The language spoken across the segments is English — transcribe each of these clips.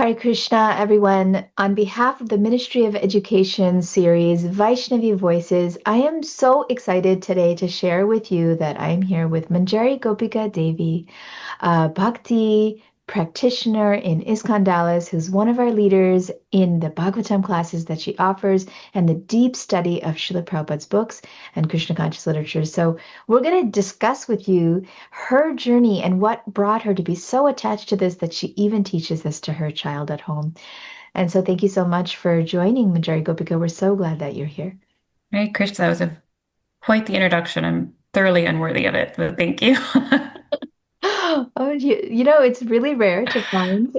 Hare Krishna, everyone. On behalf of the Ministry of Education series, Vaishnavi Voices, I am so excited today to share with you that I'm here with Manjari Gopika Devi, a bhakti practitioner in ISKCON Dallas, who's one of our leaders in the Bhagavatam classes that she offers and the deep study of Srila Prabhupada's books and Krishna conscious literature. So we're going to discuss with you her journey and what brought her to be so attached to this that she even teaches this to her child at home. And so thank you so much for joining, Manjari Gopika. We're so glad that you're here. Right, Krish, that was quite the introduction. I'm thoroughly unworthy of it, but thank you. Oh, you know, it's really rare to find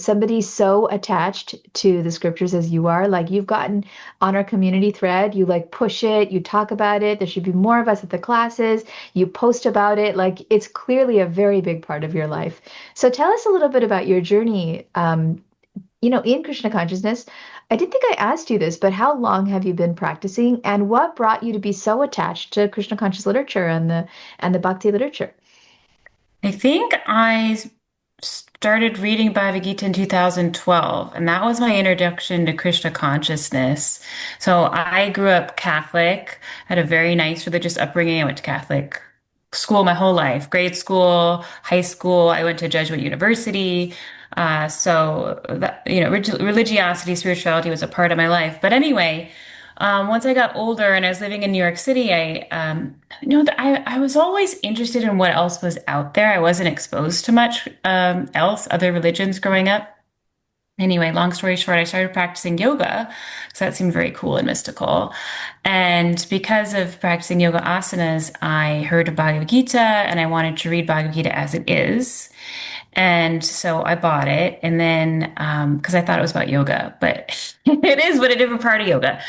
somebody so attached to the scriptures as you are. Like you've gotten on our community thread, you like push it, you talk about it. There should be more of us at the classes. You post about it. Like it's clearly a very big part of your life. So tell us a little bit about your journey, in Krishna consciousness. I didn't think I asked you this, but how long have you been practicing, and what brought you to be so attached to Krishna conscious literature and the bhakti literature? I think I started reading Bhagavad Gita in 2012, and that was my introduction to Krishna consciousness. So I grew up Catholic, had a very nice religious upbringing. I went to Catholic school my whole life, grade school, high school. I went to Jesuit university. So that, religiosity, spirituality was a part of my life. But anyway, once I got older and I was living in New York City, I was always interested in what else was out there. I wasn't exposed to much other religions growing up. Anyway, long story short, I started practicing yoga because that seemed very cool and mystical. And because of practicing yoga asanas, I heard of Bhagavad Gita and I wanted to read Bhagavad Gita as it is. And so I bought it. And then, because I thought it was about yoga, but it is, but a different part of yoga,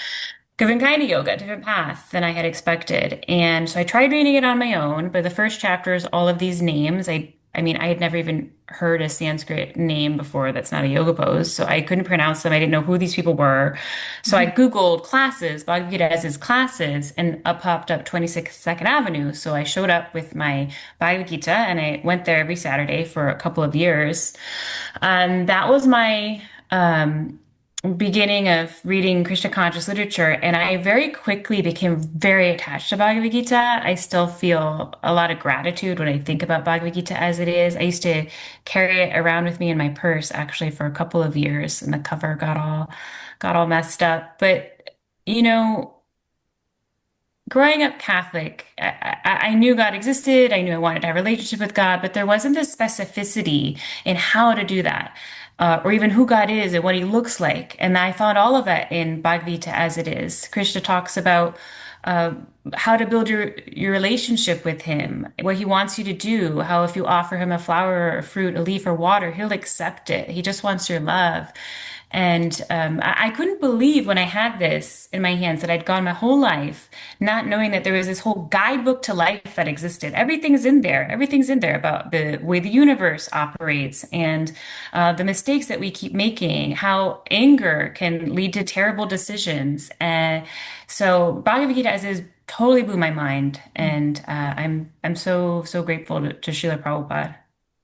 different kind of yoga, different path than I had expected. And so I tried reading it on my own, but the first chapter is all of these names. I mean, I had never even heard a Sanskrit name before that's not a yoga pose, so I couldn't pronounce them. I didn't know who these people were. So I Googled classes, Bhagavad Gita as his classes, and up popped up 26th Second Avenue. So I showed up with my Bhagavad Gita and I went there every Saturday for a couple of years. And that was my beginning of reading Krishna conscious literature, and I very quickly became very attached to Bhagavad Gita. I still feel a lot of gratitude when I think about Bhagavad Gita as it is. I used to carry it around with me in my purse actually for a couple of years, and the cover got all messed up. But you know, growing up Catholic, I knew God existed. I knew I wanted to have a relationship with God, but there wasn't this specificity in how to do that, or even who God is and what he looks like. And I found all of that in Bhagavad Gita as it is. Krishna talks about uh, how to build your relationship with him, what he wants you to do, how if you offer him a flower or a fruit, a leaf or water, he'll accept it. He just wants your love. And I couldn't believe when I had this in my hands that I'd gone my whole life not knowing that there was this whole guidebook to life that existed. Everything's in there. Everything's in there about the way the universe operates and the mistakes that we keep making, how anger can lead to terrible decisions. And so Bhagavad Gita as is totally blew my mind. And I'm so grateful to Srila Prabhupada.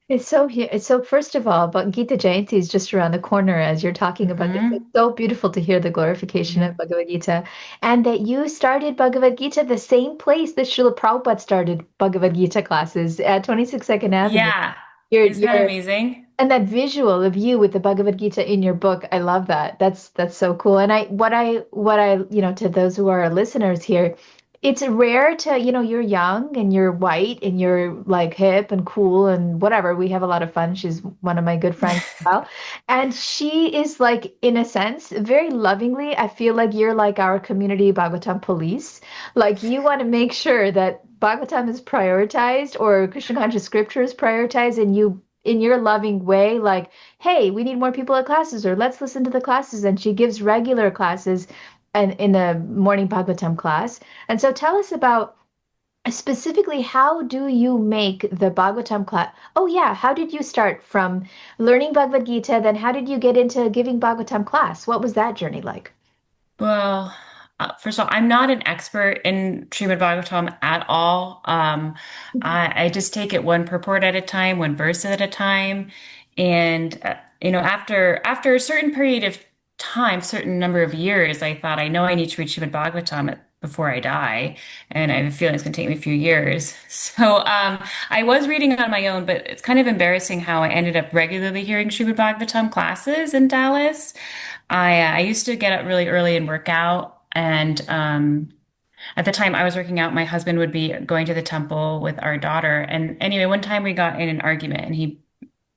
It's so first of all, but Gita Jayanti is just around the corner as you're talking about this. It's Hmm. so beautiful to hear the glorification Yeah. of Bhagavad Gita and that you started Bhagavad Gita the same place that Srila Prabhupada started Bhagavad Gita classes at 26 Second Avenue. Yeah. You're Isn't that you're amazing? and that visual of you with the Bhagavad Gita in your book, I love that. That's so cool. And to those who are our listeners here, it's rare to, you're young and you're white and you're like hip and cool and whatever. We have a lot of fun. She's one of my good friends as well. And she is like, in a sense, very lovingly, I feel like you're like our community Bhagavatam police. Like you want to make sure that Bhagavatam is prioritized or Krishna conscious scripture is prioritized and you in your loving way, like, hey, we need more people at classes, or let's listen to the classes. And she gives regular classes and in the morning Bhagavatam class. And so tell us about specifically how do you make the Bhagavatam class? Oh yeah, how did you start from learning Bhagavad Gita? Then how did you get into giving Bhagavatam class? What was that journey like? Well, first of all, I'm not an expert in Śrīmad Bhāgavatam at all. I just take it one purport at a time, one verse at a time. And after a certain period of time, certain number of years, I thought I know I need to read Śrīmad Bhāgavatam before I die, and I have a feeling it's going to take me a few years. So I was reading on my own, but it's kind of embarrassing how I ended up regularly hearing Śrīmad Bhāgavatam classes in Dallas. I used to get up really early and work out, and at the time I was working out, my husband would be going to the temple with our daughter. And anyway, one time we got in an argument, and he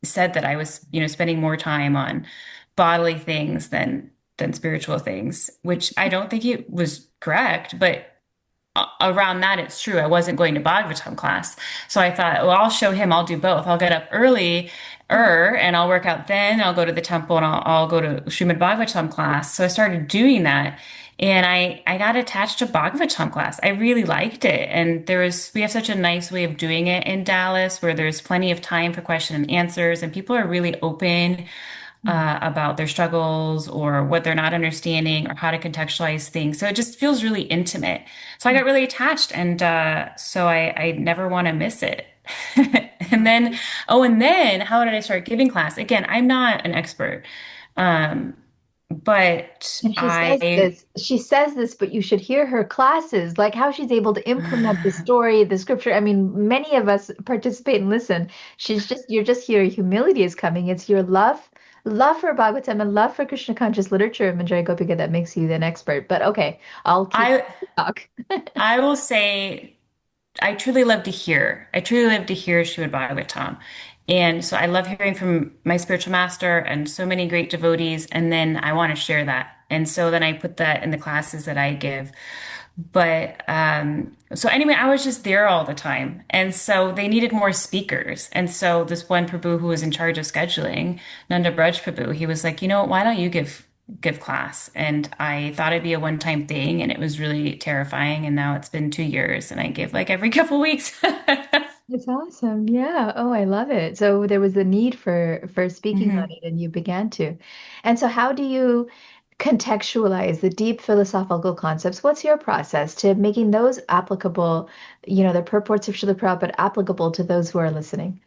said that I was, spending more time on bodily things than spiritual things, which I don't think it was correct, but around that it's true. I wasn't going to Bhagavatam class. So I thought, well, I'll show him I'll do both. I'll get up early and I'll work out then. I'll go to the temple and I'll go to Śrīmad Bhāgavatam class. So I started doing that. And I got attached to Bhagavatam class. I really liked it. And we have such a nice way of doing it in Dallas where there's plenty of time for question and answers, and people are really open about their struggles or what they're not understanding or how to contextualize things. So it just feels really intimate. So I got really attached, and so I never want to miss it. And then, and then how did I start giving class? Again, I'm not an expert, um, but And she says this, but you should hear her classes, like how she's able to implement the story, the scripture. I mean, many of us participate and listen. You're just here, humility is coming. It's your love for Bhagavatam and love for Krishna conscious literature of Manjari Gopika that makes you an expert. But okay, I'll keep I talk. I will say I truly love to hear. I truly love to hear Śrīmad Bhāgavatam. And so I love hearing from my spiritual master and so many great devotees. And then I want to share that. And so then I put that in the classes that I give. But so anyway, I was just there all the time. And so they needed more speakers. And so this one Prabhu who was in charge of scheduling, Nanda Braj Prabhu, he was like, why don't you give class? And I thought it'd be a one-time thing, and it was really terrifying. And now it's been 2 years, and I give like every couple weeks. It's awesome. Yeah. Oh, I love it. So there was a need for speaking on Mhm. it and you began to. And so how do you contextualize the deep philosophical concepts? What's your process to making those applicable, the purports of Srila Prabhupada applicable to those who are listening?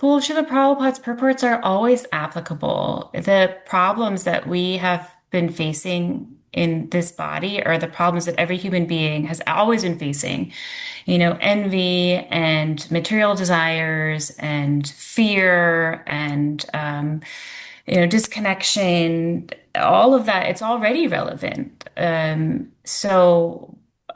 Well, Srila Prabhupada's purports are always applicable. The problems that we have been facing in this body are the problems that every human being has always been facing. Envy and material desires and fear and, disconnection, all of that, it's already relevant.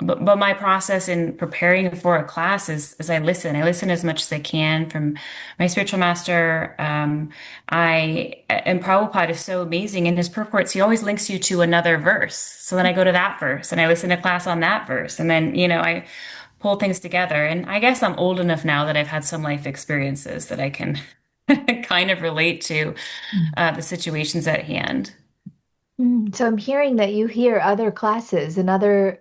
But my process in preparing for a class is I listen. I listen as much as I can from my spiritual master. And Prabhupada is so amazing in his purports. He always links you to another verse. So then I go to that verse and I listen to class on that verse. And then, I pull things together. And I guess I'm old enough now that I've had some life experiences that I can kind of relate to the situations at hand. So I'm hearing that you hear other classes and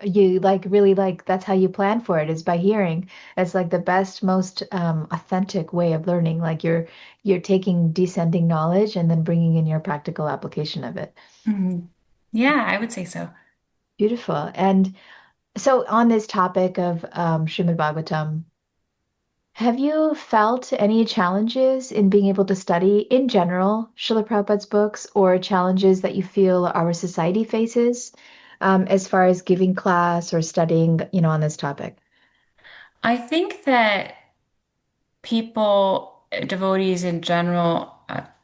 you like really like that's how you plan for it is by hearing. It's like the best, most authentic way of learning. Like you're taking descending knowledge and then bringing in your practical application of it. Mhm. Yeah, I would say so. Beautiful. And so on this topic of Srimad Bhagavatam, have you felt any challenges in being able to study in general Srila Prabhupada's books or challenges that you feel our society faces as far as giving class or studying, on this topic? I think that devotees in general,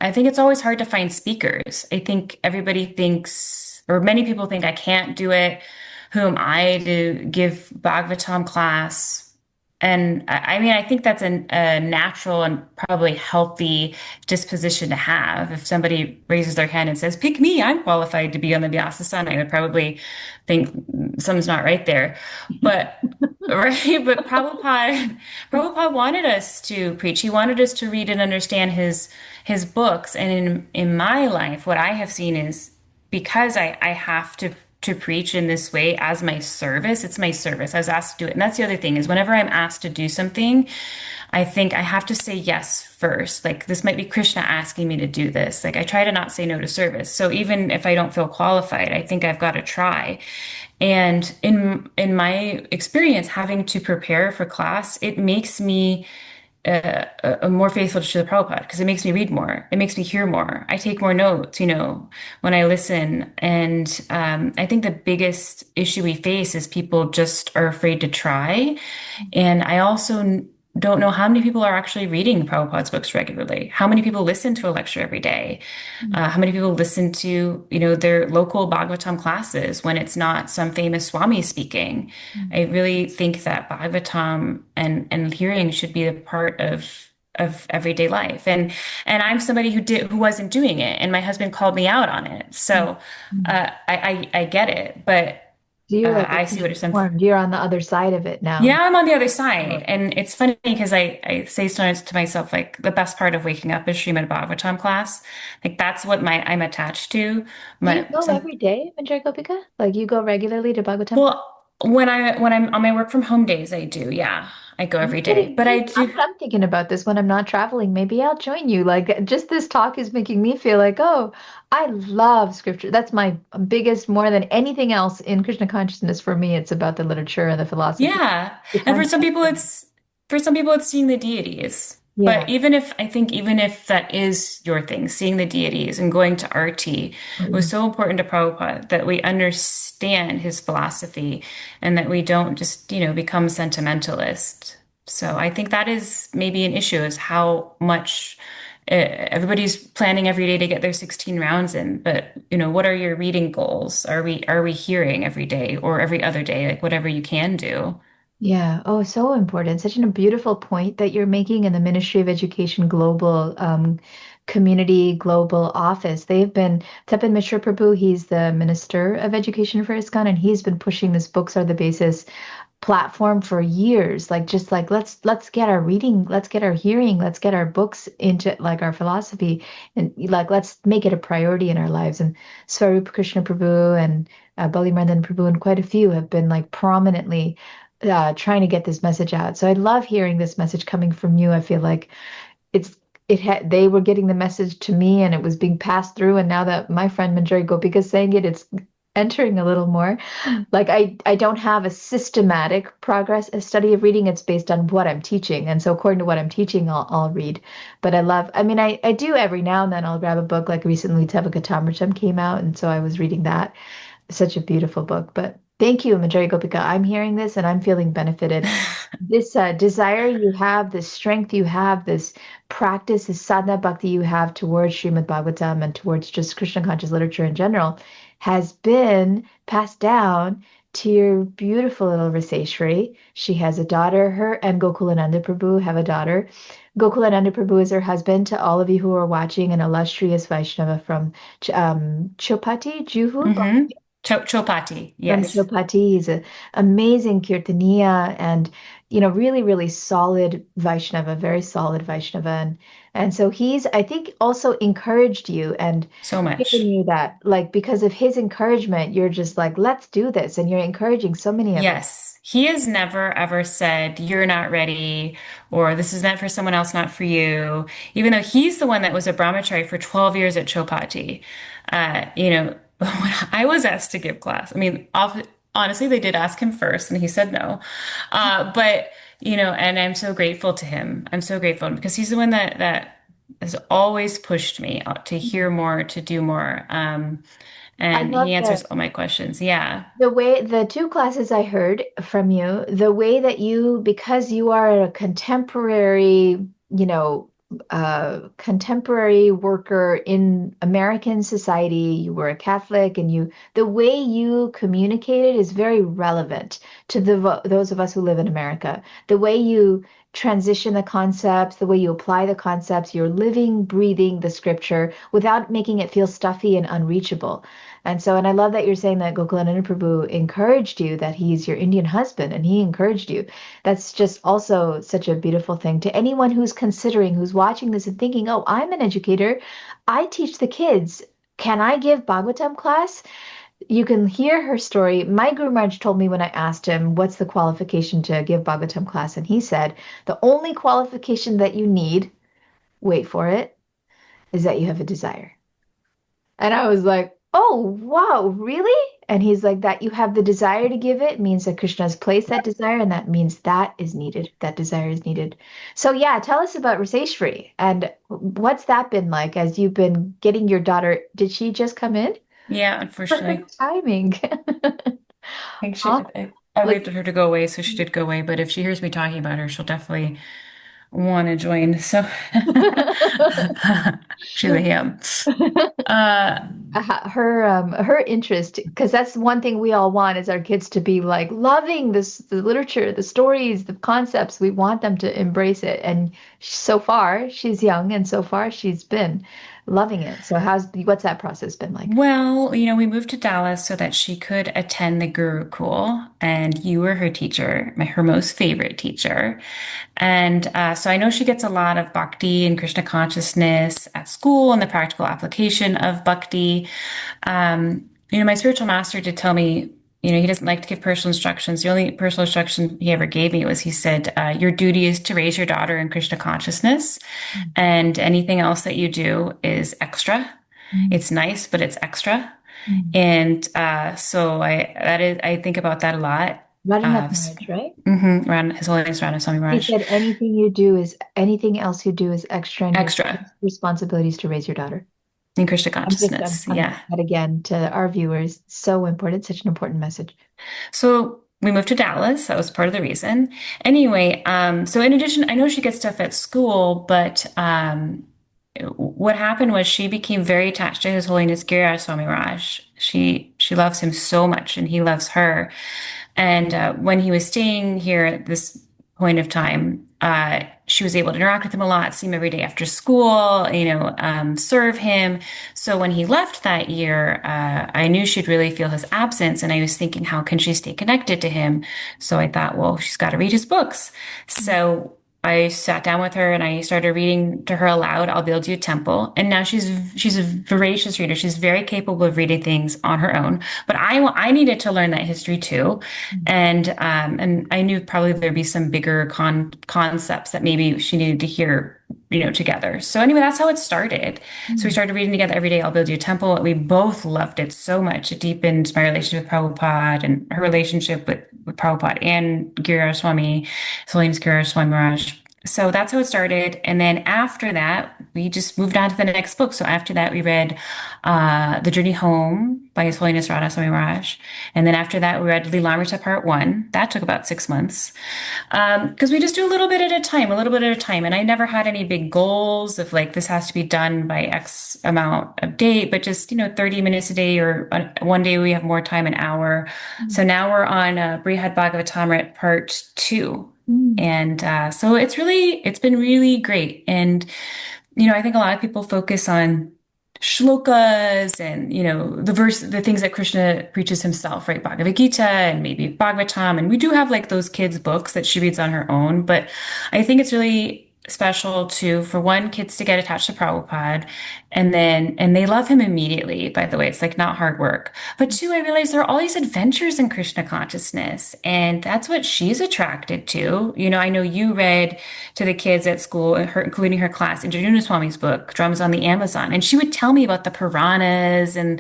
I think it's always hard to find speakers. I think everybody thinks, or many people think, I can't do it. Who am I to give Bhagavatam class? And I mean, I think that's a natural and probably healthy disposition to have. If somebody raises their hand and says, pick me, I'm qualified to be on the Vyasasana, I would probably think something's not right there. But right, but Prabhupada wanted us to preach. He wanted us to read and understand his books. And in my life, what I have seen is because I have to preach in this way as my service, it's my service. I was asked to do it. And that's the other thing is whenever I'm asked to do something, I think I have to say yes first. Like this might be Krishna asking me to do this. Like I try to not say no to service. So even if I don't feel qualified, I think I've got to try. And in my experience, having to prepare for class, it makes me more faithful to Srila Prabhupada because it makes me read more. It makes me hear more. I take more notes, when I listen. And I think the biggest issue we face is people just are afraid to try. And I also don't know how many people are actually reading Prabhupada's books regularly. How many people listen to a lecture every day? How many people listen to, their local Bhagavatam classes when it's not some famous Swami speaking? I really think that Bhagavatam and hearing should be a part of everyday life. And I'm somebody who wasn't doing it, and my husband called me out on it. So I get it, but So you're like I see what it's transformed. You're on the other side of it now. yeah, I'm on the other side. And it's funny because I say sometimes to myself, like, the best part of waking up is Śrīmad Bhāgavatam class. Like, that's what I'm attached to. Do you My, go some, every day, Manjari Gopika? Like you go regularly to Bhagavatam class? well, when I'm on my work from home days, I do. Yeah, I go Are you every day. kidding But I me? do. I'm thinking about this when I'm not traveling. Maybe I'll join you. Like just this talk is making me feel like, oh, I love scripture. That's my biggest, more than anything else in Krishna consciousness for me. It's about the literature and the philosophy, Yeah. the And concept. for some people it's seeing the deities. But Yeah. even if that is your thing, seeing the deities and going to RT was Mm. so important to Prabhupada that we understand his philosophy and that we don't just, become sentimentalist. So I think that is maybe an issue is how much everybody's planning every day to get their 16 rounds in, but what are your reading goals? Are we hearing every day or every other day, like whatever you can do? Yeah. Oh, so important. Such a beautiful point that you're making in the Ministry of Education Global Community Global Office. They've been, Tapan Mishra Prabhu, he's the Minister of Education for ISKCON, and he's been pushing this books are the basis platform for years. Like just like let's get our reading, let's get our hearing, let's get our books into like our philosophy, and like let's make it a priority in our lives. And Swarup Krishna Prabhu and Bali Marandan Prabhu and quite a few have been like prominently trying to get this message out. So I love hearing this message coming from you. I feel like it's it had they were getting the message to me and it was being passed through. And now that my friend Manjari Gopika is saying it, it's entering a little more. Like I don't have a systematic progress, a study of reading. It's based on what I'm teaching. And so according to what I'm teaching, I'll read. But I mean, I do every now and then I'll grab a book. Like recently Tevakatamritam came out, and so I was reading that. Such a beautiful book. But thank you, Manjari Gopika. I'm hearing this and I'm feeling benefited. This desire you have, this strength you have, this practice, this sadhana bhakti you have towards Srimad Bhagavatam and towards just Krishna conscious literature in general has been passed down to your beautiful little Raseshwari. She has a daughter, her and Gokulananda Prabhu have a daughter. Gokulananda Prabhu is her husband. To all of you who are watching, an illustrious Vaishnava from Chopati, Juhu, Mm-hmm. Chopati, from yes. Chopati. He's an amazing Kirtaniya and, really, really solid Vaishnava, very solid Vaishnava. And so he's, I think, also encouraged you and So given much. you that, like, because of his encouragement, you're just like, let's do this. And you're encouraging so many of us. Yes. He has never ever said, you're not ready, or this is meant for someone else, not for you. Even though he's the one that was a brahmachari for 12 years at Chopati. When I was asked to give class, I mean, honestly, they did ask him first and he said no. But, and I'm so grateful to him. I'm so grateful because he's the one that has always pushed me to hear more, to do more. I And love he answers that. all my questions. Yeah. The way the two classes I heard from you, the way that you, because you are a contemporary, contemporary worker in American society, you were a Catholic, and the way you communicated is very relevant to those of us who live in America. The way you transition the concepts, the way you apply the concepts, you're living, breathing the scripture without making it feel stuffy and unreachable. And I love that you're saying that Gokulananda Prabhu encouraged you, that he's your Indian husband and he encouraged you. That's just also such a beautiful thing to anyone who's considering, who's watching this and thinking, oh, I'm an educator. I teach the kids. Can I give Bhagavatam class? You can hear her story. My Guru Maharaj told me when I asked him, what's the qualification to give Bhagavatam class? And he said, the only qualification that you need, wait for it, is that you have a desire. And I was like, oh, wow, really? And he's like, that you have the desire to give it means that Krishna has placed that desire, and that means that is needed. That desire is needed. So yeah, tell us about Raseshwari and what's that been like as you've been getting your daughter. Did she just come in? Yeah, unfortunately. Perfect timing. I think Huh? I Like waved at her to go away, so she did go away. But if she hears me talking about her, she'll definitely want to join. So she's a ham. Uh, her interest, because that's one thing we all want is our kids to be like loving this, the literature, the stories, the concepts. We want them to embrace it, and so far she's young, and so far she's been loving it. So what's that process been like? well, we moved to Dallas so that she could attend the Gurukul, and you were her teacher, her most favorite teacher. And so I know she gets a lot of bhakti and Krishna consciousness at school and the practical application of bhakti. My spiritual master did tell me, he doesn't like to give personal instructions. The only personal instruction he ever gave me was he said, your duty is to raise your daughter in Krishna consciousness, and anything else that you do is extra. Mm, It's nice, but it's extra. mm. And so I think about that a lot. Radhanath Uh, marriage, right? around His Holiness Radhanath Swami He Maharaj. said anything else you do is extra, and your Extra responsibility is to raise your daughter. in Krishna I'm consciousness. pumping Yeah. that again to our viewers. So important, such an important message. So we moved to Dallas. That was part of the reason. Anyway, so in addition, I know she gets stuff at school, but what happened was she became very attached to His Holiness Giriraj Swami Maharaj. She loves him so much, and he loves her. And when he was staying here at this point of time, she was able to interact with him a lot, see him every day after school, serve him. So when he left that year, I knew she'd really feel his absence, and I was thinking, how can she stay connected to him? So I thought, well, she's got to read his books. So I sat down with her and I started reading to her aloud, I'll Build You a Temple. And now she's a voracious reader. She's very capable of reading things on her own. But I needed to learn that history too. And I knew probably there'd be some bigger concepts that maybe she needed to hear, together. So anyway, that's how it started. So we Mm. started reading together every day, I'll Build You a Temple. We both loved it so much. It deepened my relationship with Prabhupada and her relationship with Prabhupada and Giriraj Swami, his Holiness Giriraj Swami Maharaj. So that's how it started. And then after that, we just moved on to the next book. So after that, we read The Journey Home by His Holiness Radha Swami Maharaj. And then after that, we read Lilamrita Part 1. That took about 6 months. Because we just do a little bit at a time, a little bit at a time. And I never had any big goals of like, this has to be done by X amount of date, but just, 30 minutes a day, or one day we have more time, an hour. So now we're on Brihad Bhagavatam, we're at Part 2. Mm. And so it's been really great. And, I think a lot of people focus on shlokas and, the things that Krishna preaches himself, right? Bhagavad Gita and maybe Bhagavatam. And we do have like those kids' books that she reads on her own. But I think it's really special to, for one, kids to get attached to Prabhupada, and they love him immediately, by the way. It's like not hard work. But two, I realized there are all these adventures in Krishna consciousness, and that's what she's attracted to. I know you read to the kids at school, including her class, Indranuna Swami's book, Drums on the Amazon, and she would tell me about the Puranas, and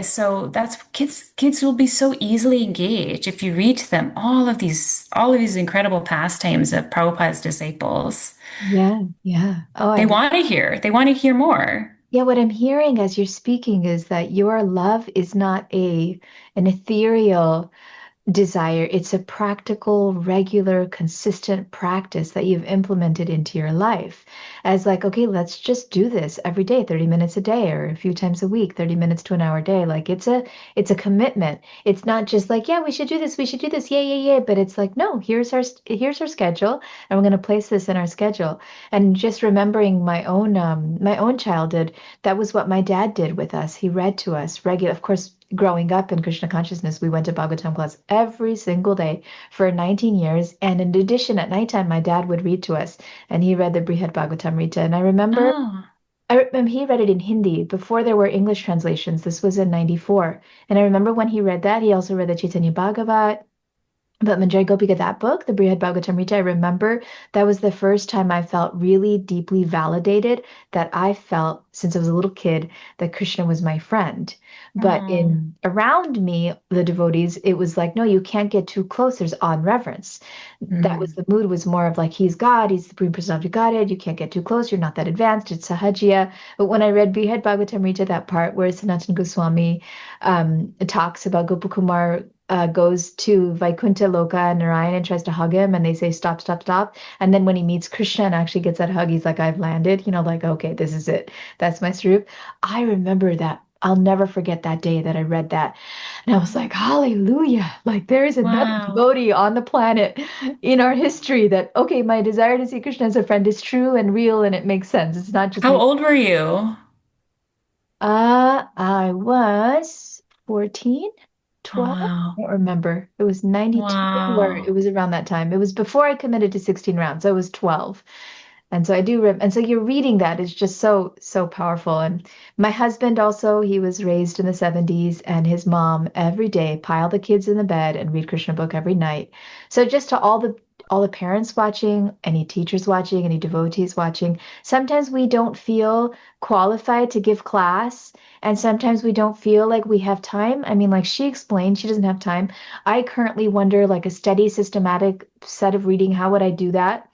so that's kids will be so easily engaged if you read to them all of these incredible pastimes of Prabhupada's disciples. Yeah, yeah. Oh, I They want to hear more. Yeah, what I'm hearing as you're speaking is that your love is not an ethereal desire. It's a practical, regular, consistent practice that you've implemented into your life as like, okay, let's just do this every day, 30 minutes a day or a few times a week, 30 minutes to an hour a day. Like it's a commitment. It's not just like, yeah, we should do this, we should do this. Yeah, yeah, yeah. But it's like, no, here's our schedule, and we're going to place this in our schedule. And just remembering my own childhood, that was what my dad did with us. He read to us regular, of course, growing up in Krishna consciousness, we went to Bhagavatam class every single day for 19 years. And in addition, at nighttime, my dad would read to us, and he read the Brihad Bhagavatam Rita. And Oh, I remember he read it in Hindi before there were English translations. This was in 94. And I remember when he read that, he also read the Chaitanya Bhagavat. But Manjari Gopika, that book, the Brihad Bhagavatamrita, I remember that was the first time I felt really deeply validated that I felt since I was a little kid that Krishna was my friend. But Oh, in around me, the devotees, it was like, no, you can't get too close. There's on reverence. That was mm, the mood was more of like, he's God, he's the Supreme Personality of Godhead. You can't get too close. You're not that advanced. It's Sahajiya. But when I read Brihad Bhagavatamrita, that part where Sanatana Goswami talks about Gopakumar goes to Vaikuntha Loka and Narayan and tries to hug him, and they say, stop, stop, stop. And then when he meets Krishna and actually gets that hug, he's like, I've landed, like, okay, this is it. That's my Swarup. I remember that. I'll never forget that day that I read that. And I was like, hallelujah. Like, there is another wow. devotee on the planet in our history that, okay, my desire to see Krishna as a friend is true and real and it makes sense. It's not just How me. old were you? I was 14, Oh, 12. wow. I don't remember. It was 92 or it Wow. was around that time. It was before I committed to 16 rounds. I was 12. And so I do and so you're reading that is just so so powerful. And my husband also, he was raised in the 70s and his mom every day pile the kids in the bed and read Krishna book every night. So just to all the parents watching, any teachers watching, any devotees watching, sometimes we don't feel qualified to give class and sometimes we don't feel like we have time. I mean, like she explained, she doesn't have time. I currently wonder like a steady systematic set of reading, how would I do that?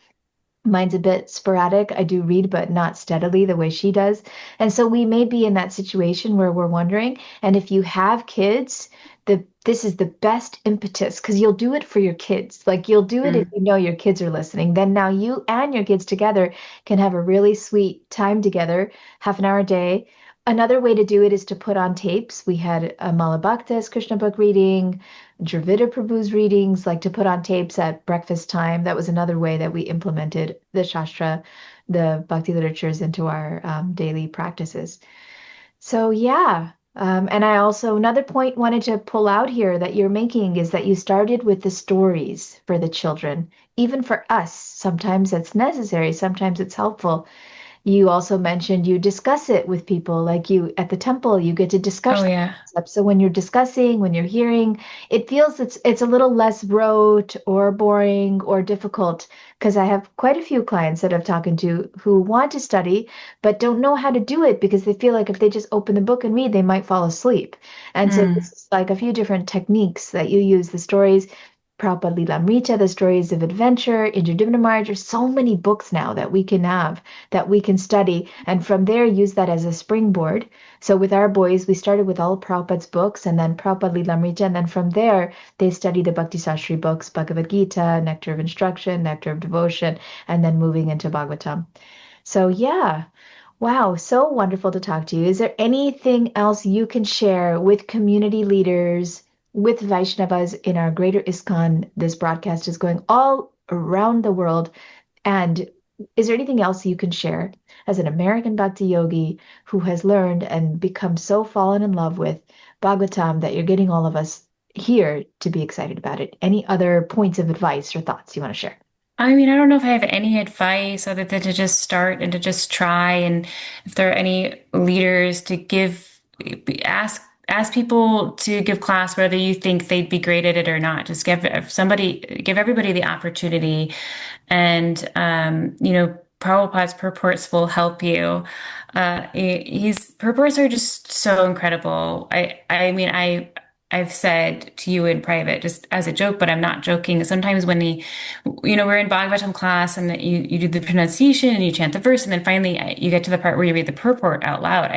Mine's a bit sporadic. I do read, but not steadily the way she does. And so we may be in that situation where we're wondering. And if you have kids, this is the best impetus because you'll do it for your kids. Like you'll do it if Mm, you know your kids are listening. Then now you and your kids together can have a really sweet time together, half an hour a day. Another way to do it is to put on tapes. We had a Malabhakta's Krishna book reading, Dravida Prabhu's readings, like to put on tapes at breakfast time. That was another way that we implemented the Shastra, the Bhakti literatures into our daily practices. So, yeah. And I also, another point wanted to pull out here that you're making is that you started with the stories for the children. Even for us, sometimes it's necessary, sometimes it's helpful. You also mentioned you discuss it with people, like you at the temple, you get to oh, discuss the yeah. concept. So when you're discussing, when you're hearing, it feels it's a little less rote or boring or difficult. Because I have quite a few clients that I've talked to who want to study but don't know how to do it because they feel like if they just open the book and read, they might fall asleep. And so this Mm, is like a few different techniques that you use, the stories. Prabhupada Lilamrita, the stories of adventure, Marriage. There's so many books now that we can have that we can study and from there use that as a springboard. So with our boys, we started with all Prabhupada's books and then Prabhupada Lilamrita, and then from there they study the Bhakti Sastri books, Bhagavad Gita, Nectar of Instruction, Nectar of Devotion, and then moving into Bhagavatam. So yeah, wow, so wonderful to talk to you. Is there anything else you can share with community leaders, with Vaishnavas in our greater ISKCON? This broadcast is going all around the world. And is there anything else you can share as an American Bhakti yogi who has learned and become so fallen in love with Bhagavatam that you're getting all of us here to be excited about it? Any other points of advice or thoughts you want to share? I mean, I don't know if I have any advice other than to just start and to just try. And if there are any leaders to ask people to give class, whether you think they'd be great at it or not. Just give everybody the opportunity. And, Prabhupada's purports will help you. His purports are just so incredible. I've said to you in private, just as a joke, but I'm not joking. Sometimes when we're in Bhagavatam class and you do the pronunciation and you chant the verse, and then finally you get to the part where you read the purport out loud.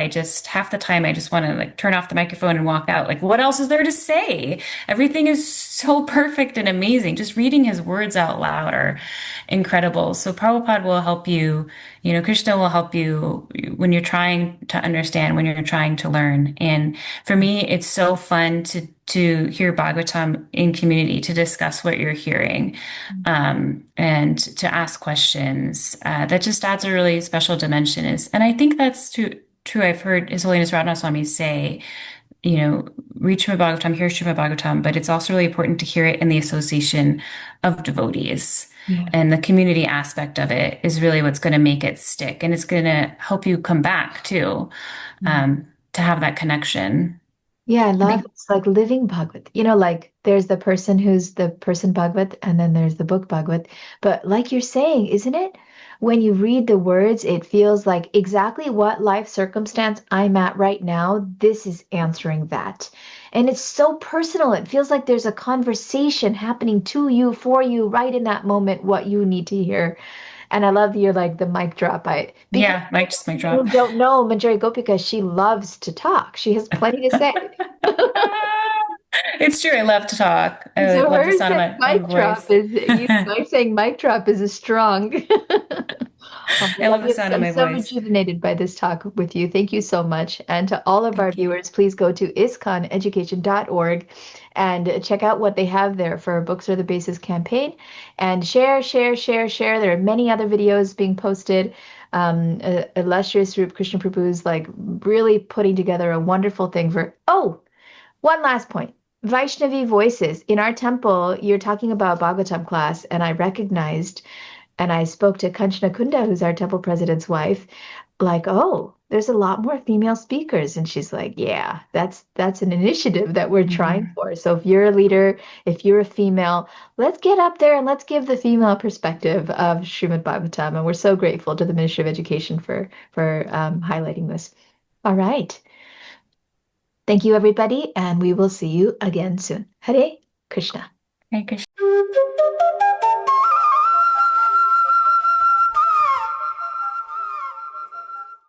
Half the time I just want to like turn off the microphone and walk out. Like, what else is there to say? Everything is so perfect and amazing. Just reading his words out loud are incredible. So Prabhupada will help you, Krishna will help you when you're trying to understand, when you're trying to learn. And for me, it's so fun to hear Bhagavatam in community, to discuss what you're hearing, and to ask questions. That just adds a really special dimension. And I think that's true. I've heard His Holiness Radhanath Swami say, read Śrīmad Bhāgavatam, hear Śrīmad Bhāgavatam, but it's also really important to hear it in the association of devotees. Yeah. And the community aspect of it is really what's going to make it stick. And it's going to help you come back too, to have that connection. Yeah, I I love think, it's like living Bhagavad. Like there's the person who's the person Bhagavad, and then there's the book Bhagavad. But like you're saying, isn't it? When you read the words, it feels like exactly what life circumstance I'm at right now, this is answering that. And it's so personal. It feels like there's a conversation happening to you, for you, right in that moment, what you need to hear. And I love your like the mic drop. Because yeah, like just mic you drop. don't know Manjari Gopika, she loves to talk. She has plenty to say. It's true. I love to talk. I So love the hers sound of said my own mic drop voice. is my saying mic drop is a strong. Oh, I I love love the you. sound of I'm my so voice. rejuvenated by this talk with you. Thank you so much. And to all of our Thank you. viewers, please go to isconeducation.org and check out what they have there for Books Are the Basis campaign. And share, share, share, share. There are many other videos being posted. Illustrious Rup Krishna Prabhu's like really putting together a wonderful thing for. Oh, one last point. Vaishnavi voices. In our temple, you're talking about Bhagavatam class, and I recognized and I spoke to Kanchana Kunda, who's our temple president's wife, like, oh, there's a lot more female speakers. And she's like, yeah, that's an initiative that we're trying Mhm. for. So if you're a leader, if you're a female, let's get up there and let's give the female perspective of Śrīmad Bhāgavatam. And we're so grateful to the Ministry of Education for highlighting this. All right. Thank you, everybody, and we will see you again soon. Hare Krishna. Thank you.